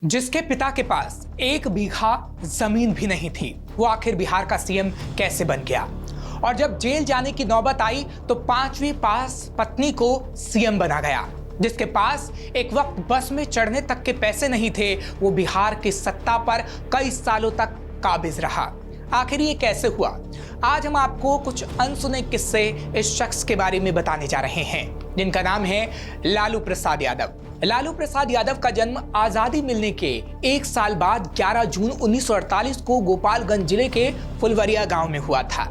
जिसके पिता के पास 1 बीघा जमीन भी नहीं थी, वो आखिर बिहार का सीएम कैसे बन गया। और जब जेल जाने की नौबत आई तो 5वीं पास पत्नी को सीएम बना गया। जिसके पास एक वक्त बस में चढ़ने तक के पैसे नहीं थे, वो बिहार की सत्ता पर कई सालों तक काबिज रहा। आखिर ये कैसे हुआ? आज हम आपको कुछ अनसुने किस्से इस शख्स के बारे में बताने जा रहे हैं, जिनका नाम है लालू प्रसाद यादव। लालू प्रसाद यादव का जन्म आजादी मिलने के 1 साल बाद 11 जून 1948 को गोपालगंज जिले के फुलवरिया गांव में हुआ था।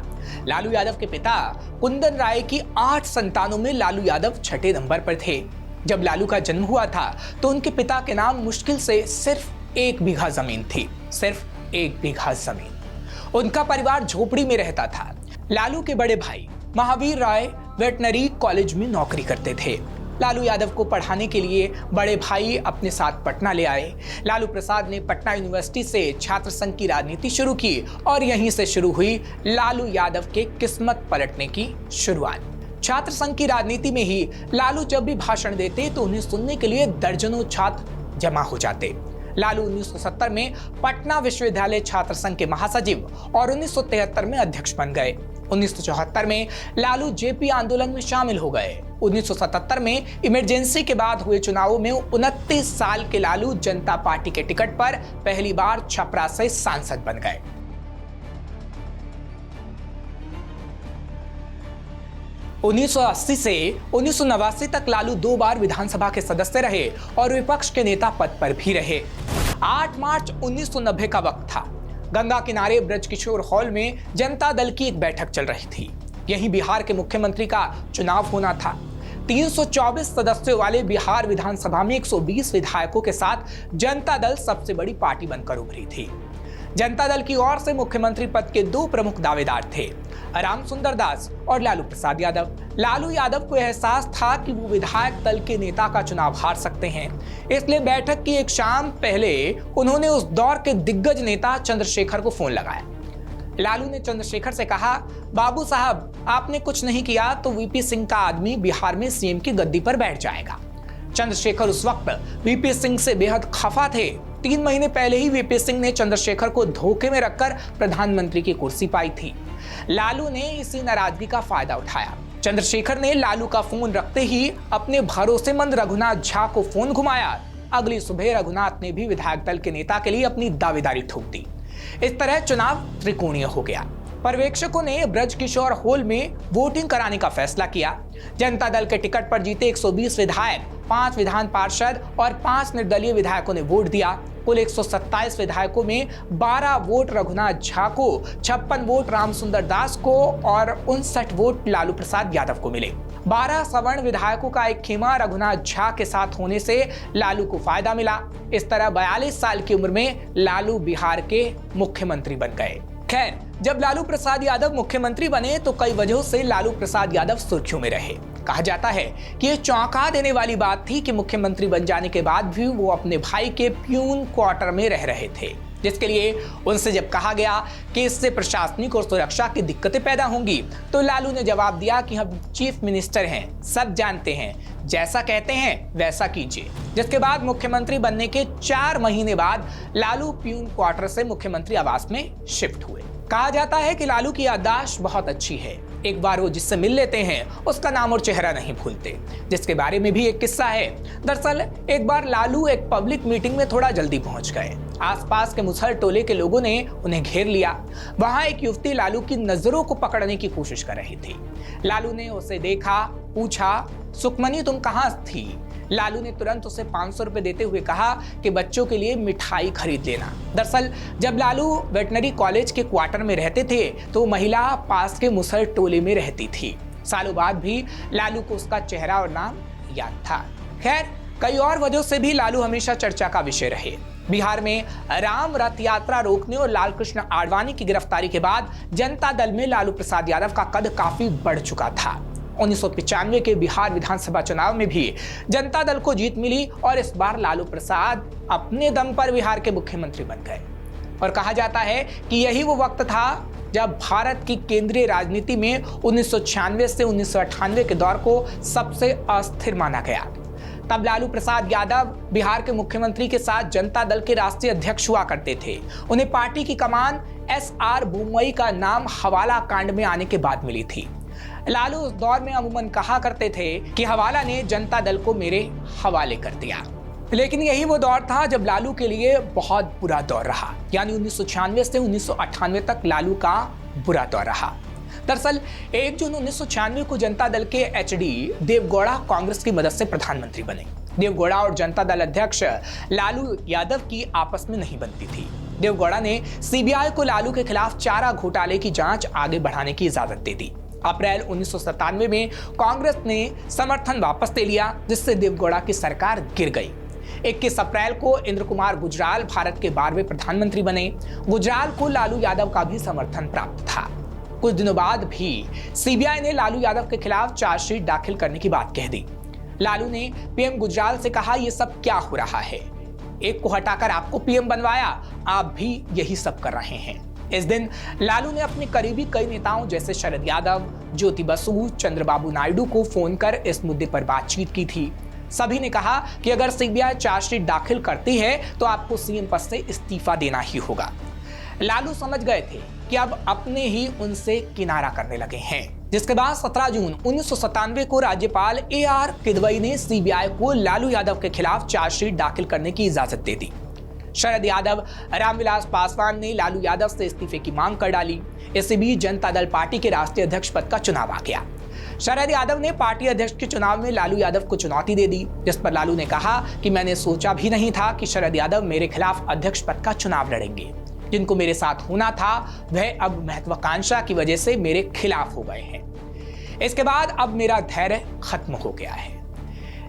लालू यादव के पिता कुंदन राय की 8 संतानों में लालू यादव 6ठे नंबर पर थे। जब लालू का जन्म हुआ था तो उनके पिता के नाम मुश्किल से सिर्फ 1 बीघा जमीन थी, सिर्फ 1 बीघा जमीन। उनका परिवार झोपड़ी में रहता था। लालू के बड़े भाई महावीर राय वेटनरी कॉलेज में नौकरी करते थे। लालू यादव को पढ़ाने के लिए बड़े भाई अपने साथ पटना ले आए। लालू प्रसाद ने पटना यूनिवर्सिटी से छात्र संघ की राजनीति शुरू की और यहीं से शुरू हुई लालू यादव के किस्मत पलटने की शुरुआत। छात्र संघ की राजनीति में ही लालू जब भी भाषण देते तो उन्हें सुनने के लिए दर्जनों छात्र जमा हो जाते। लालू 1970 में पटना विश्वविद्यालय छात्र संघ के महासचिव और 1973 में अध्यक्ष बन गए। 1974 में लालू जेपी आंदोलन में शामिल हो गए। 1977 में इमरजेंसी के बाद हुए चुनावों में 29 साल के लालू जनता पार्टी के टिकट पर पहली बार छपरा से सांसद बन गए। उन्नीस सौ 1980 से 1989 तक लालू 2 बार विधानसभा के सदस्य रहे और विपक्ष के नेता पद पर भी रहे। 8 मार्च 1990 का वक्त था। गंगा किनारे ब्रजकिशोर हॉल में जनता दल की एक बैठक चल रही थी। यहीं बिहार के मुख्यमंत्री का चुनाव होना था। 324 सदस्यों वाले बिहार विधानसभा में 120 विधायकों के साथ जनता दल सबसे बड़ी पार्टी बनकर उभरी थी। जनता दल की ओर से मुख्यमंत्री पद के 2 प्रमुख दावेदार थे, राम सुंदर दास और लालू प्रसाद यादव। लालू यादव को एहसास था कि वो विधायक दल के नेता का चुनाव हार सकते हैं, इसलिए बैठक की एक शाम पहले उन्होंने उस दौर के दिग्गज नेता चंद्रशेखर को फोन लगाया। लालू ने चंद्रशेखर से कहा, बाबू साहब, आपने कुछ नहीं किया तो वीपी सिंह का आदमी बिहार में सीएम की गद्दी पर बैठ जाएगा। चंद्रशेखर उस वक्त वीपी सिंह से बेहद खफा थे। 3 महीने पहले ही वीपी सिंह ने चंद्रशेखर को धोखे में रखकर प्रधानमंत्री की कुर्सी पाई थी। लालू ने इसी नाराजगी का फायदा उठाया। चंद्रशेखर ने लालू का फोन रखते ही अपने भरोसेमंद रघुनाथ झा को फोन घुमाया। अगली सुबह रघुनाथ ने भी विधायक दल के नेता के लिए अपनी दावेदारी ठोक दी। इस तरह चुनाव त्रिकोणीय हो गया। पर्यवेक्षकों ने ब्रजकिशोर हॉल में वोटिंग कराने का फैसला किया। जनता दल के टिकट पर जीते 120 विधायक, 5 विधान पार्षद और 5 निर्दलीय विधायकों ने वोट दिया। कुल 127 विधायकों में 12 वोट रघुनाथ झा को, 56 वोट राम सुंदर दास को और 59 वोट लालू प्रसाद यादव को मिले। 12 सवर्ण विधायकों का एक खेमा रघुनाथ झा के साथ होने से लालू को फायदा मिला। इस तरह 42 साल की उम्र में लालू बिहार के मुख्यमंत्री बन गए। खैर, जब लालू प्रसाद यादव मुख्यमंत्री बने तो कई वजहों से लालू प्रसाद यादव सुर्खियों में रहे। कहा जाता है कि यह चौंका देने वाली बात थी कि मुख्यमंत्री बन जाने के बाद भी वो अपने भाई के प्यून क्वार्टर में रह रहे थे, जिसके लिए उनसे जब कहा गया कि इससे प्रशासनिक और सुरक्षा की दिक्कतें पैदा होंगी तो लालू ने जवाब दिया कि हम चीफ मिनिस्टर हैं, सब जानते हैं, जैसा कहते हैं वैसा कीजिए। जिसके बाद मुख्यमंत्री बनने के 4 महीने बाद लालू प्यून क्वार्टर से मुख्यमंत्री आवास में शिफ्ट हुए। कहा जाता है कि लालू की याददाश्त बहुत अच्छी है। एक बार वो जिससे मिल लेते हैं उसका नाम और चेहरा नहीं भूलते, जिसके बारे में भी एक किस्सा है। दरअसल एक बार लालू एक पब्लिक मीटिंग में थोड़ा जल्दी पहुंच गए। आसपास के मुसहर टोले के लोगों ने उन्हें घेर लिया। वहां एक युवती लालू की नजरों को पकड़ने की कोशिश कर रही थी। लालू ने उसे देखा, पूछा, सुखमनी तुम कहाँ थी? लालू ने तुरंत उसे 500 रुपए देते हुए कहा कि बच्चों के लिए मिठाई खरीद लेना। दरअसल जब लालू वेटनरी कॉलेज के क्वार्टर में रहते थे तो महिला पास के मुसहर टोले में रहती थी। सालों बाद भी लालू को उसका चेहरा और नाम याद था। खैर, कई और वजहों से भी लालू हमेशा चर्चा का विषय रहे। बिहार में राम रथ यात्रा रोकने और लालकृष्ण आडवाणी की गिरफ्तारी के बाद जनता दल में लालू प्रसाद यादव का कद काफी बढ़ चुका था। 1995 के बिहार विधानसभा चुनाव में भी जनता दल को जीत मिली और इस बार लालू प्रसाद अपने दम पर बिहार के मुख्यमंत्री बन गए। और कहा जाता है कि यही वो वक्त था जब भारत की केंद्रीय राजनीति में 1996 से 1998 के दौर को सबसे अस्थिर माना गया। तब लालू प्रसाद यादव बिहार के मुख्यमंत्री के साथ जनता दल के राष्ट्रीय अध्यक्ष हुआ करते थे। उन्हें पार्टी की कमान एस.आर. बोम्मई का नाम हवाला कांड में आने के बाद मिली थी। लालू उस दौर में अमूमन कहा करते थे कि हवाला ने जनता दल को मेरे हवाले कर दिया। लेकिन यही वो दौर था जब लालू के लिए बहुत बुरा दौर रहा, यानी 1996 से 1998 तक लालू का बुरा दौर रहा। दरअसल 1 जून 1996 को जनता दल के एच.डी. देवगौड़ा कांग्रेस की मदद से प्रधानमंत्री बने। देवगौड़ा और जनता दल अध्यक्ष लालू यादव की आपस में नहीं बनती थी। देवगौड़ा ने सीबीआई को लालू के खिलाफ चारा घोटाले की जांच आगे बढ़ाने की इजाजत दे दी। अप्रैल 1997 में कांग्रेस ने समर्थन वापस ले लिया, जिससे देवगौड़ा की सरकार गिर गई। 21 अप्रैल को इंद्र कुमार गुजराल भारत के 12वें प्रधानमंत्री बने। गुजराल को लालू यादव का भी समर्थन प्राप्त था। कुछ दिनों बाद भी सीबीआई ने लालू यादव के खिलाफ चार्जशीट दाखिल करने की बात कह दी। लालू ने पीएम गुजराल से कहा, यह सब क्या हो रहा है? एक को हटाकर आपको पीएम बनवाया, आप भी यही सब कर रहे हैं। इस दिन लालू ने अपने करीबी कई नेताओं जैसे शरद यादव, ज्योति बसु, चंद्रबाबू नायडू को फोन कर इस मुद्दे पर बातचीत की थी। सभी ने कहा कि अगर सीबीआई चार्जशीट दाखिल करती है तो आपको सीएम पद से इस्तीफा देना ही होगा। लालू समझ गए थे कि अब अपने ही उनसे किनारा करने लगे हैं। जिसके बाद 17 जून 1997 को राज्यपाल ए.आर. किदवई ने सीबीआई को लालू यादव के खिलाफ चार्जशीट दाखिल करने की इजाजत दे दी। शरद यादव, रामविलास पासवान ने लालू यादव से इस्तीफे की मांग कर डाली। इसी बीच जनता दल पार्टी के राष्ट्रीय अध्यक्ष पद का चुनाव आ गया। शरद यादव ने पार्टी अध्यक्ष के चुनाव में लालू यादव को चुनौती दे दी, जिस पर लालू ने कहा कि मैंने सोचा भी नहीं था कि शरद यादव मेरे खिलाफ अध्यक्ष पद का चुनाव लड़ेंगे। जिनको मेरे साथ होना था वह अब महत्वाकांक्षा की वजह से मेरे खिलाफ हो गए हैं। इसके बाद अब मेरा धैर्य खत्म हो गया है।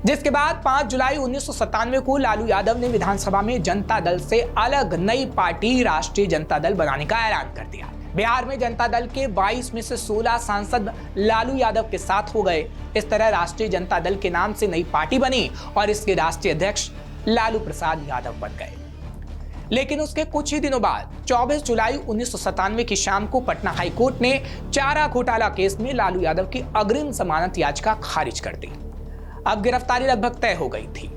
जिसके बाद 5 जुलाई 1997 को लालू यादव ने विधानसभा में जनता दल से अलग नई पार्टी राष्ट्रीय जनता दल बनाने का ऐलान कर दिया। बिहार में जनता दल के 22 में से 16 सांसद लालू यादव के साथ हो गए। इस तरह राष्ट्रीय जनता दल के नाम से नई पार्टी बनी और इसके राष्ट्रीय अध्यक्ष लालू प्रसाद यादव बन गए। लेकिन उसके कुछ ही दिनों बाद 24 जुलाई 1997 की शाम को पटना हाई कोर्ट ने चारा घोटाला केस में लालू यादव की अग्रिम जमानत याचिका खारिज कर दी। अब गिरफ्तारी लगभग तय हो गई थी।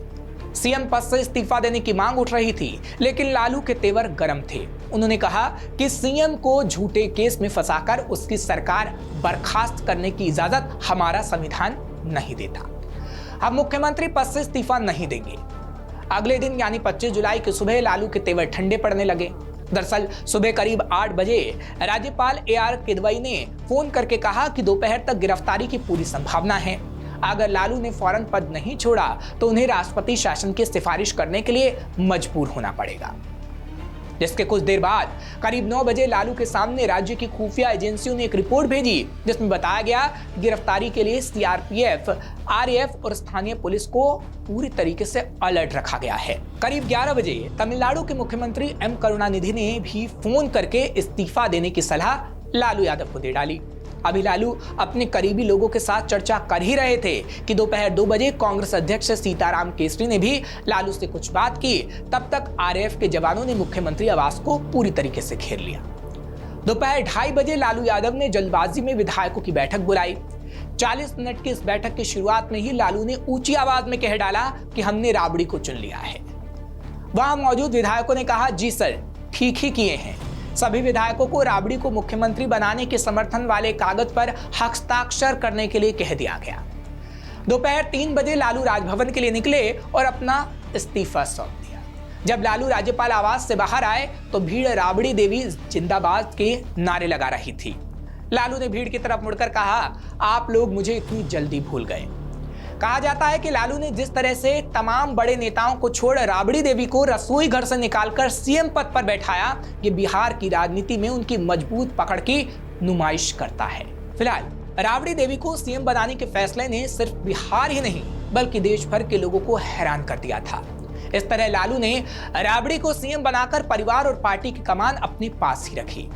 सीएम पद से इस्तीफा देने की मांग उठ रही थी, लेकिन लालू के तेवर गर्म थे। उन्होंने कहा कि सीएम को झूठे केस में फंसाकर उसकी सरकार बर्खास्त करने की इजाजत हमारा संविधान नहीं देता। हम मुख्यमंत्री पद से इस्तीफा नहीं देंगे। अगले दिन यानी 25 जुलाई की सुबह लालू के तेवर ठंडे पड़ने लगे। दरअसल सुबह करीब 8 बजे राज्यपाल ए.आर. किदवई ने फोन करके कहा कि दोपहर तक गिरफ्तारी की पूरी संभावना है। अगर लालू ने फौरन पद नहीं छोड़ा तो उन्हें राष्ट्रपति शासन की सिफारिश करने के लिए मजबूर होना पड़ेगा। जिसके कुछ देर बाद करीब 9 बजे लालू के सामने राज्य की खुफिया एजेंसियों ने एक रिपोर्ट भेजी, जिसमें बताया गया गिरफ्तारी के लिए सीआरपीएफ, आरएएफ और स्थानीय पुलिस को पूरी तरीके से अलर्ट रखा गया है। करीब 11 बजे तमिलनाडु के मुख्यमंत्री एम करुणानिधि ने भी फोन करके इस्तीफा देने की सलाह लालू यादव को दे डाली। अभी लालू अपने करीबी लोगों के साथ चर्चा कर ही रहे थे कि दोपहर 2 बजे कांग्रेस अध्यक्ष सीताराम केसरी ने भी लालू से कुछ बात की। तब तक आरएएफ के जवानों ने मुख्यमंत्री आवास को पूरी तरीके से घेर लिया। दोपहर 2:30 बजे लालू यादव ने जल्दबाजी में विधायकों की बैठक बुलाई। 40 मिनट की इस बैठक की शुरुआत में ही लालू ने ऊंची आवाज में कह डाला कि हमने राबड़ी को चुन लिया है। वहां मौजूद विधायकों ने कहा, जी सर, ठीक ही किए हैं। सभी विधायकों को राबड़ी को मुख्यमंत्री बनाने के समर्थन वाले कागज पर हस्ताक्षर करने के लिए कह दिया गया। दोपहर 3 बजे लालू राजभवन के लिए निकले और अपना इस्तीफा सौंप दिया। जब लालू राज्यपाल आवास से बाहर आए तो भीड़ राबड़ी देवी जिंदाबाद के नारे लगा रही थी। लालू ने भीड़ की तरफ मुड़कर कहा, आप लोग मुझे इतनी जल्दी भूल गए। कहा जाता है कि लालू ने जिस तरह से तमाम बड़े नेताओं को छोड़ राबड़ी देवी को रसोई घर से निकालकर सीएम पद पर बैठाया, ये बिहार की राजनीति में उनकी मजबूत पकड़ की नुमाइश करता है। फिलहाल राबड़ी देवी को सीएम बनाने के फैसले ने सिर्फ बिहार ही नहीं बल्कि देश भर के लोगों को हैरान कर दिया था। इस तरह लालू ने राबड़ी को सीएम बनाकर परिवार और पार्टी की कमान अपने पास ही रखी।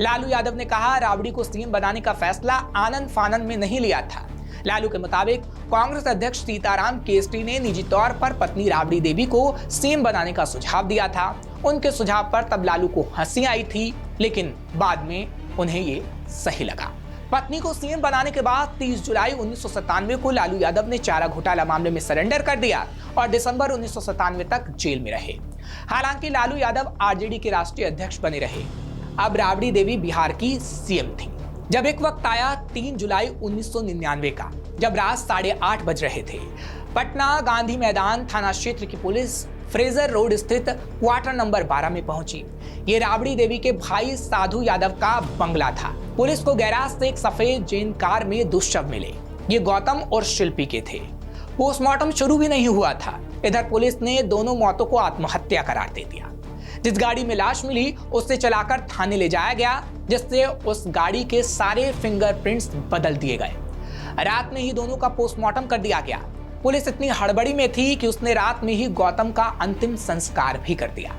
लालू यादव ने कहा, राबड़ी को सीएम बनाने का फैसला आनंद फानंद में नहीं लिया था। लालू के मुताबिक कांग्रेस अध्यक्ष सीताराम केसरी ने निजी तौर पर पत्नी राबड़ी देवी को सीएम बनाने का सुझाव दिया था। उनके सुझाव पर तब लालू को हंसी आई थी, लेकिन बाद में उन्हें ये सही लगा। पत्नी को सीएम बनाने के बाद 30 जुलाई 1997 को लालू यादव ने चारा घोटाला मामले में सरेंडर कर दिया और दिसंबर 1997 तक जेल में रहे। हालांकि लालू यादव आरजेडी के राष्ट्रीय अध्यक्ष बने रहे। अब राबड़ी देवी बिहार की सीएम थी। जब एक वक्त आया 3 जुलाई 1999 का, जब रात 8:30 बज रहे थे, पटना गांधी मैदान थाना क्षेत्र की पुलिस फ्रेजर रोड स्थित क्वार्टर नंबर 12 में पहुंची। ये राबड़ी देवी के भाई साधु यादव का बंगला था। पुलिस को गैराज से एक सफेद जेन कार में 2 शव मिले। ये गौतम और शिल्पी के थे। पोस्टमार्टम शुरू भी नहीं हुआ था। इधर पुलिस ने दोनों मौतों को आत्महत्या करार दे दिया। जिस गाड़ी में लाश मिली उससे चलाकर थाने ले जाया गया, जिससे उस गाड़ी के सारे फिंगरप्रिंट्स बदल दिए गए। रात में ही दोनों का पोस्टमार्टम कर दिया गया। पुलिस इतनी हड़बड़ी में थी कि उसने रात में ही गौतम का अंतिम संस्कार भी कर दिया।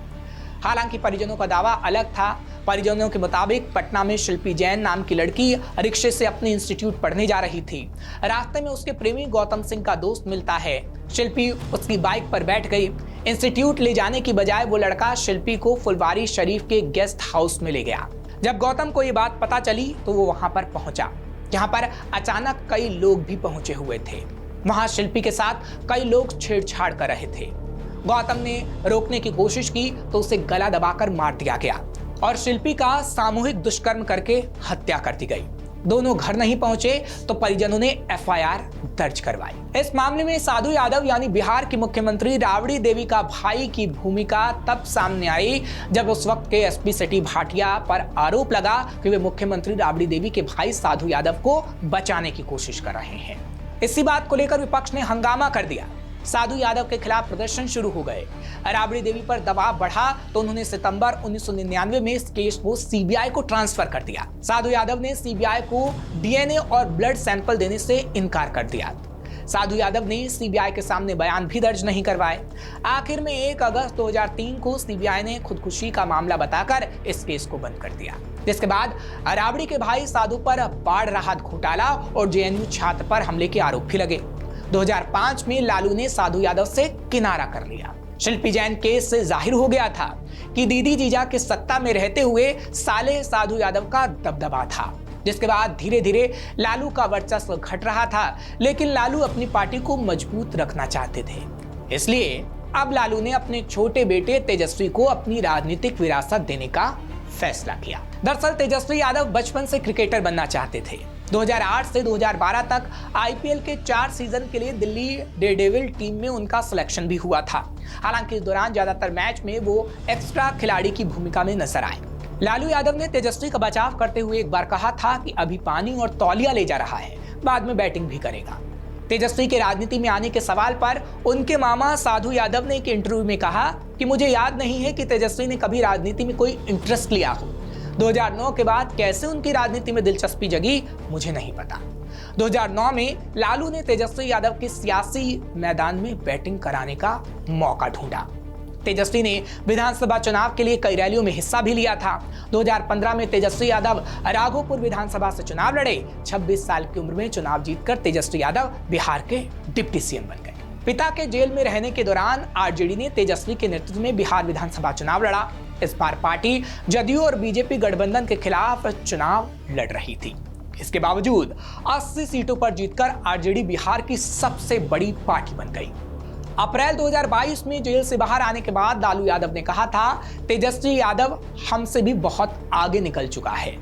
हालांकि परिजनों का दावा अलग था। परिजनों के मुताबिक पटना में शिल्पी जैन नाम की लड़की रिक्शे से अपने इंस्टीट्यूट पढ़ने जा रही थी। रास्ते में उसके प्रेमी गौतम सिंह का दोस्त मिलता है। शिल्पी उसकी बाइक पर बैठ गई। इंस्टीट्यूट ले जाने की बजाय वो लड़का शिल्पी को फुलवारी शरीफ के गेस्ट हाउस में ले गया। जब गौतम को ये बात पता चली तो वो वहां पर पहुंचा, जहां पर अचानक कई लोग भी पहुंचे हुए थे। वहां शिल्पी के साथ कई लोग छेड़छाड़ कर रहे थे। गौतम ने रोकने की कोशिश की तो उसे गला दबाकर मार दिया गया और शिल्पी का सामूहिक दुष्कर्म करके हत्या कर दी गई। दोनों घर नहीं पहुंचे तो परिजनों ने एफआईआर दर्ज करवाई। इस मामले में साधु यादव यानी बिहार की मुख्यमंत्री राबड़ी देवी का भाई की भूमिका तब सामने आई जब उस वक्त के एसपी सिटी भाटिया पर आरोप लगा कि वे मुख्यमंत्री राबड़ी देवी के भाई साधु यादव को बचाने की कोशिश कर रहे हैं। इसी बात को लेकर विपक्ष ने हंगामा कर दिया। साधु यादव के खिलाफ प्रदर्शन शुरू हो गए। राबड़ी देवी पर दबाव बढ़ा तो उन्होंने सितंबर 1999 में इस केस को सीबीआई को ट्रांसफर कर दिया। साधु यादव ने सीबीआई को डीएनए और ब्लड सैंपल देने से इनकार कर दिया। साधु यादव ने सीबीआई के सामने बयान भी दर्ज नहीं करवाए। आखिर में 1 अगस्त 2003 को सीबीआई ने खुदकुशी का मामला बताकर इस केस को बंद कर दिया, जिसके बाद राबड़ी के भाई साधु पर बाढ़ राहत घोटाला और जेएनयू छात्र पर हमले के आरोप भी लगे। 2005 में लालू ने साधु यादव से किनारा कर लिया। शिल्पी जैन केस से जाहिर हो गया था कि दीदी जीजा के सत्ता में रहते हुए साले साधु यादव का दबदबा था, जिसके बाद धीरे धीरे लालू का वर्चस्व घट रहा था। लेकिन लालू अपनी पार्टी को मजबूत रखना चाहते थे, इसलिए अब लालू ने अपने छोटे बेटे तेजस्वी को अपनी राजनीतिक विरासत देने का फैसला किया। दरअसल तेजस्वी यादव बचपन से क्रिकेटर बनना चाहते थे। 2008 से 2012 तक आईपीएल के 4 सीजन के लिए दिल्ली डेयरडेविल टीम में उनका सिलेक्शन भी हुआ था। हालांकि इस दौरान ज्यादातर मैच में वो एक्स्ट्रा खिलाड़ी की भूमिका में नजर आए। लालू यादव ने तेजस्वी का बचाव करते हुए एक बार कहा था कि अभी पानी और तौलिया ले जा रहा है, बाद में बैटिंग भी करेगा। तेजस्वी के राजनीति में आने के सवाल पर उनके मामा साधु यादव ने एक इंटरव्यू में कहा कि मुझे याद नहीं है कि तेजस्वी ने कभी राजनीति में कोई इंटरेस्ट लिया हो। 2009 के बाद कैसे उनकी राजनीति में दिलचस्पी जगी मुझे नहीं पता। 2009 में लालू ने तेजस्वी यादव के सियासी मैदान में बैटिंग कराने का मौका ढूंढा। तेजस्वी ने विधानसभा चुनाव के लिए कई रैलियों में हिस्सा भी लिया था। 2015 में तेजस्वी यादव राघोपुर विधानसभा से चुनाव लड़े। 26 साल की उम्र में चुनाव जीतकर तेजस्वी यादव बिहार के डिप्टी सीएम बन गए। पिता के जेल में रहने के दौरान आरजेडी ने तेजस्वी के नेतृत्व में बिहार विधानसभा चुनाव लड़ा। इस बार पार्टी जदयू और बीजेपी गठबंधन के खिलाफ चुनाव लड़ रही थी। इसके बावजूद 80 सीटों पर जीतकर आरजेडी बिहार की सबसे बड़ी पार्टी बन गई। अप्रैल 2022 में जेल से बाहर आने के बाद लालू यादव ने कहा था, तेजस्वी यादव हमसे भी बहुत आगे निकल चुका है।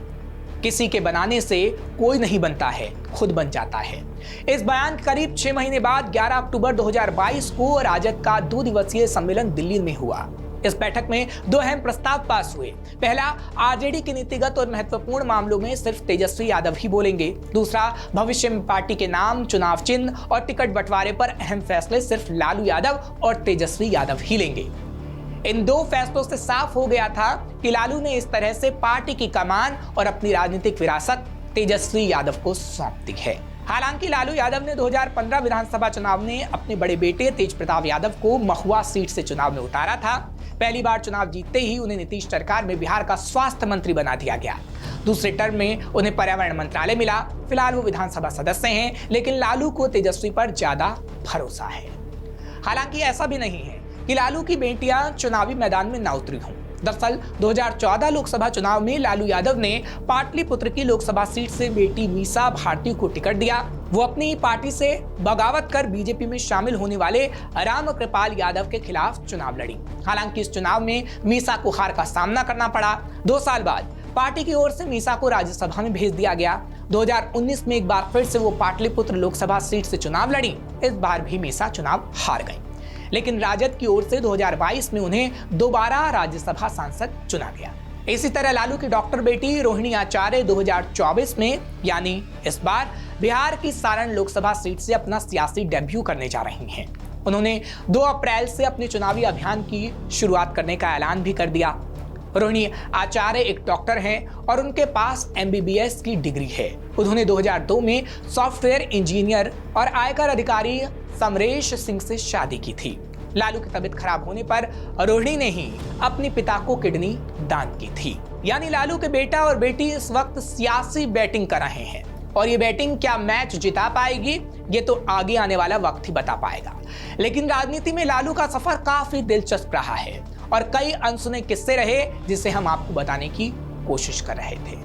किसी के बनाने से कोई नहीं बनता है, खुद बन जाता है। इस बयान के करीब 6 महीने बाद 11 अक्टूबर 2022 को राजद का 2 दिवसीय सम्मेलन दिल्ली में हुआ। इस बैठक में 2 अहम प्रस्ताव पास हुए। पहला, आरजेडी के नीतिगत और महत्वपूर्ण मामलों में सिर्फ तेजस्वी यादव ही बोलेंगे। दूसरा, भविष्य में पार्टी के नाम, चुनाव चिन्ह और टिकट बंटवारे पर अहम फैसले सिर्फ लालू यादव और तेजस्वी यादव ही लेंगे। इन 2 फैसलों से साफ हो गया था कि लालू ने इस तरह से पार्टी की कमान और अपनी राजनीतिक विरासत तेजस्वी यादव को सौंप दी है। हालांकि लालू यादव ने 2015 विधानसभा चुनाव में अपने बड़े बेटे तेज प्रताप यादव को महुआ सीट से चुनाव में उतारा था। पहली बार चुनाव जीतते ही उन्हें नीतीश सरकार में बिहार का स्वास्थ्य मंत्री बना दिया गया। दूसरे टर्म में उन्हें पर्यावरण मंत्रालय मिला। फिलहाल वो विधानसभा सदस्य हैं, लेकिन लालू को तेजस्वी पर ज्यादा भरोसा है। हालांकि ऐसा भी नहीं है कि लालू की बेटियां चुनावी मैदान में न उतरी हों। दरअसल 2014 लोकसभा चुनाव में लालू यादव ने पाटलिपुत्र की लोकसभा सीट से बेटी मीसा भारती को टिकट दिया। वो अपनी पार्टी से बगावत कर बीजेपी में शामिल होने वाले रामकृपाल यादव के खिलाफ चुनाव लड़ी। हालांकि इस चुनाव में मीसा को हार का सामना करना पड़ा। 2 साल बाद पार्टी की ओर से मीसा को राज्यसभा में भेज दिया गया। 2019 में एक बार फिर से वो पाटलिपुत्र लोकसभा सीट से चुनाव लड़ी। इस बार भी मीसा चुनाव हार गई, लेकिन राजद की ओर से 2022 में उन्हें दोबारा राज्यसभा सांसद चुना गया। इसी तरह लालू की डॉक्टर बेटी रोहिणी आचार्य 2024 में यानी इस बार बिहार की सारण लोकसभा सीट से अपना सियासी डेब्यू करने जा रही हैं। उन्होंने 2 अप्रैल से अपने चुनावी अभियान की शुरुआत करने का ऐलान भी कर दिया। रोहिणी आचार्य एक डॉक्टर हैं और उनके पास MBBS की डिग्री है। उन्होंने 2002 में सॉफ्टवेयर इंजीनियर और आयकर अधिकारी समरेश सिंह से शादी की थी। लालू की तबीयत खराब होने पर रोहिणी ने ही अपने पिता को किडनी दान की थी। यानी लालू के बेटा और बेटी इस वक्त सियासी बैटिंग कर रहे हैं और ये बैटिंग क्या मैच जिता पाएगी, ये तो आगे आने वाला वक्त ही बता पाएगा। लेकिन राजनीति में लालू का सफर काफी दिलचस्प रहा है और कई अनसुने किस्से रहे जिसे हम आपको बताने की कोशिश कर रहे थे।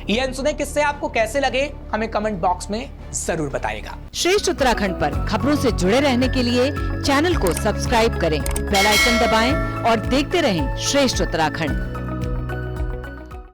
ये अनसुने किस्से आपको कैसे लगे, हमें कमेंट बॉक्स में जरूर बताइएगा। श्रेष्ठ उत्तराखंड पर खबरों से जुड़े रहने के लिए चैनल को सब्सक्राइब करें, बेल आइकन दबाएं और देखते रहें श्रेष्ठ उत्तराखंड।